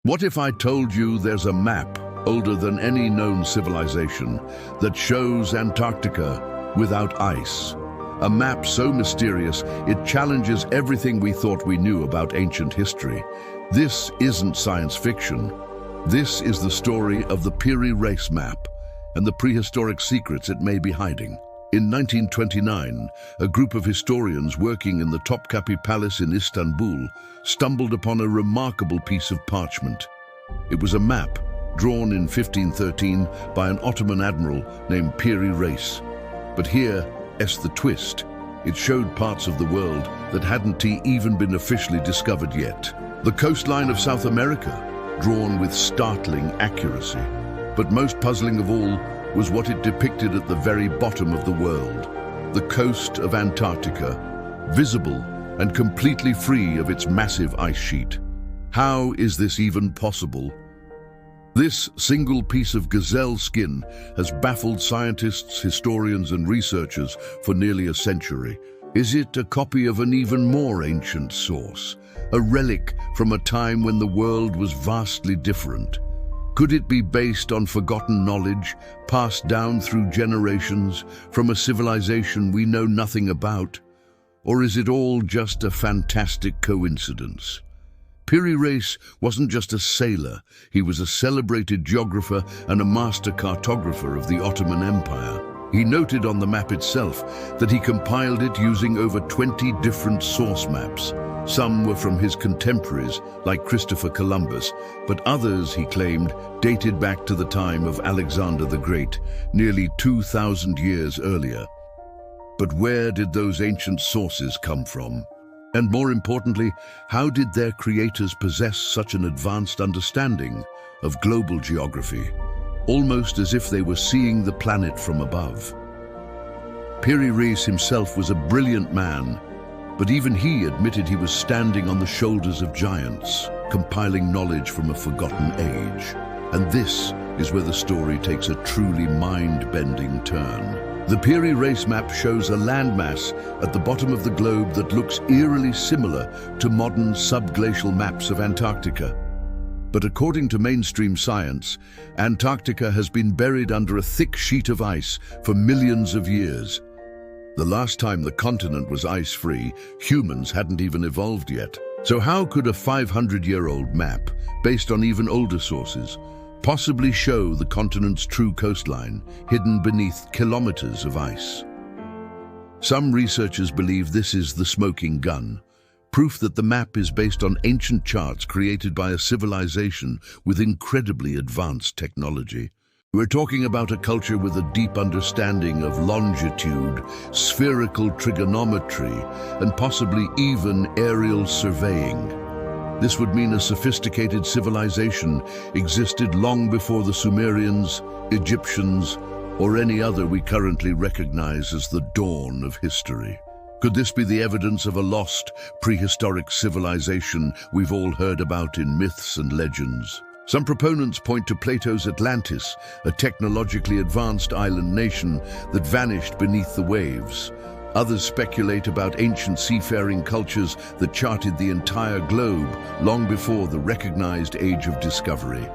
What if I told you there's a map older than any known civilization that shows Antarctica without ice? A map so mysterious it challenges everything we thought we knew about ancient history. This isn't science fiction. This is the story of the Piri Reis Map and the prehistoric secrets it may be hiding. In 1929, a group of historians working in the Topkapi Palace in Istanbul stumbled upon a remarkable piece of parchment. It was a map drawn in 1513 by an Ottoman admiral named Piri Reis. But here's the twist. It showed parts of the world that hadn't even been officially discovered yet. The coastline of South America, drawn with startling accuracy. But most puzzling of all was what it depicted at the very bottom of the world, the coast of Antarctica, visible and completely free of its massive ice sheet. How is this even possible? This single piece of gazelle skin has baffled scientists, historians, and researchers for nearly a century. Is it a copy of an even more ancient source, a relic from a time when the world was vastly different? Could it be based on forgotten knowledge, passed down through generations, from a civilization we know nothing about? Or is it all just a fantastic coincidence? Piri Reis wasn't just a sailor, he was a celebrated geographer and a master cartographer of the Ottoman Empire. He noted on the map itself that he compiled it using over 20 different source maps. Some were from his contemporaries, like Christopher Columbus, but others, he claimed, dated back to the time of Alexander the Great, nearly 2,000 years earlier. But where did those ancient sources come from? And more importantly, how did their creators possess such an advanced understanding of global geography, almost as if they were seeing the planet from above? Piri Reis himself was a brilliant man, but even he admitted he was standing on the shoulders of giants, compiling knowledge from a forgotten age. And this is where the story takes a truly mind-bending turn. The Piri Reis Map shows a landmass at the bottom of the globe that looks eerily similar to modern subglacial maps of Antarctica. But according to mainstream science, Antarctica has been buried under a thick sheet of ice for millions of years. The last time the continent was ice-free, humans hadn't even evolved yet. So how could a 500-year-old map, based on even older sources, possibly show the continent's true coastline, hidden beneath kilometers of ice? Some researchers believe this is the smoking gun, proof that the map is based on ancient charts created by a civilization with incredibly advanced technology. We're talking about a culture with a deep understanding of longitude, spherical trigonometry, and possibly even aerial surveying. This would mean a sophisticated civilization existed long before the Sumerians, Egyptians, or any other we currently recognize as the dawn of history. Could this be the evidence of a lost, prehistoric civilization we've all heard about in myths and legends? Some proponents point to Plato's Atlantis, a technologically advanced island nation that vanished beneath the waves. Others speculate about ancient seafaring cultures that charted the entire globe long before the recognized Age of Discovery.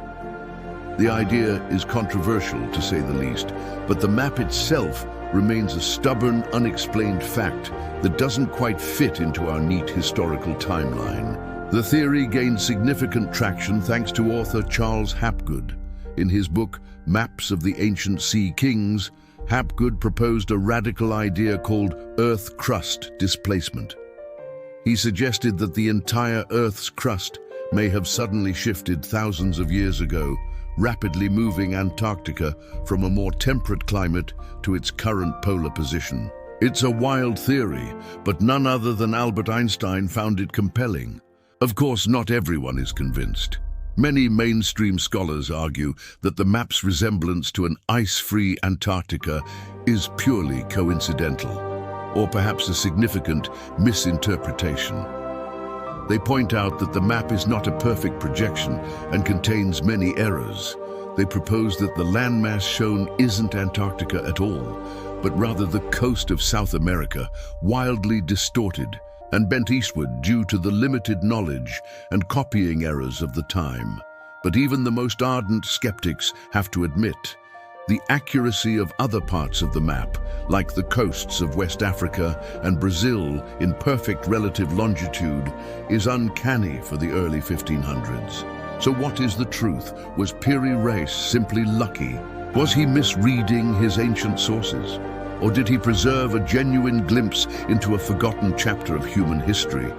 The idea is controversial, to say the least, but the map itself remains a stubborn, unexplained fact that doesn't quite fit into our neat historical timeline. The theory gained significant traction thanks to author Charles Hapgood. In his book, Maps of the Ancient Sea Kings, Hapgood proposed a radical idea called Earth crust displacement. He suggested that the entire Earth's crust may have suddenly shifted thousands of years ago, rapidly moving Antarctica from a more temperate climate to its current polar position. It's a wild theory, but none other than Albert Einstein found it compelling. Of course, not everyone is convinced. Many mainstream scholars argue that the map's resemblance to an ice-free Antarctica is purely coincidental, or perhaps a significant misinterpretation. They point out that the map is not a perfect projection and contains many errors. They propose that the landmass shown isn't Antarctica at all, but rather the coast of South America, wildly distorted and bent eastward due to the limited knowledge and copying errors of the time. But even the most ardent skeptics have to admit, the accuracy of other parts of the map, like the coasts of West Africa and Brazil in perfect relative longitude, is uncanny for the early 1500s. So what is the truth? Was Piri Reis simply lucky? Was he misreading his ancient sources? Or did he preserve a genuine glimpse into a forgotten chapter of human history,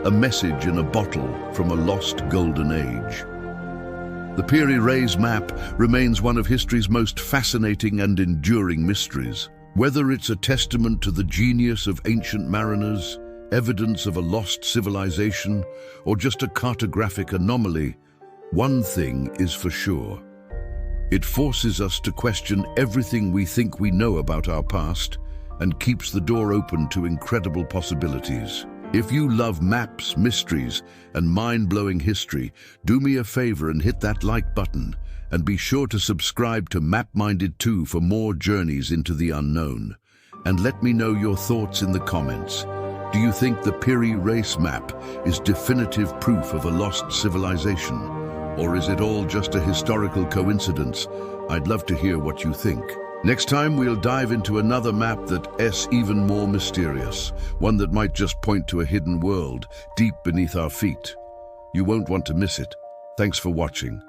a message in a bottle from a lost golden age? The Piri Reis Map remains one of history's most fascinating and enduring mysteries. Whether it's a testament to the genius of ancient mariners, evidence of a lost civilization, or just a cartographic anomaly, one thing is for sure. It forces us to question everything we think we know about our past and keeps the door open to incredible possibilities. If you love maps, mysteries, and mind-blowing history, do me a favor and hit that like button, and be sure to subscribe to Map-Minded 2 for more journeys into the unknown. And let me know your thoughts in the comments. Do you think the Piri Reis Map is definitive proof of a lost civilization? Or is it all just a historical coincidence? I'd love to hear what you think. Next time, we'll dive into another map that's even more mysterious, one that might just point to a hidden world deep beneath our feet. You won't want to miss it. Thanks for watching.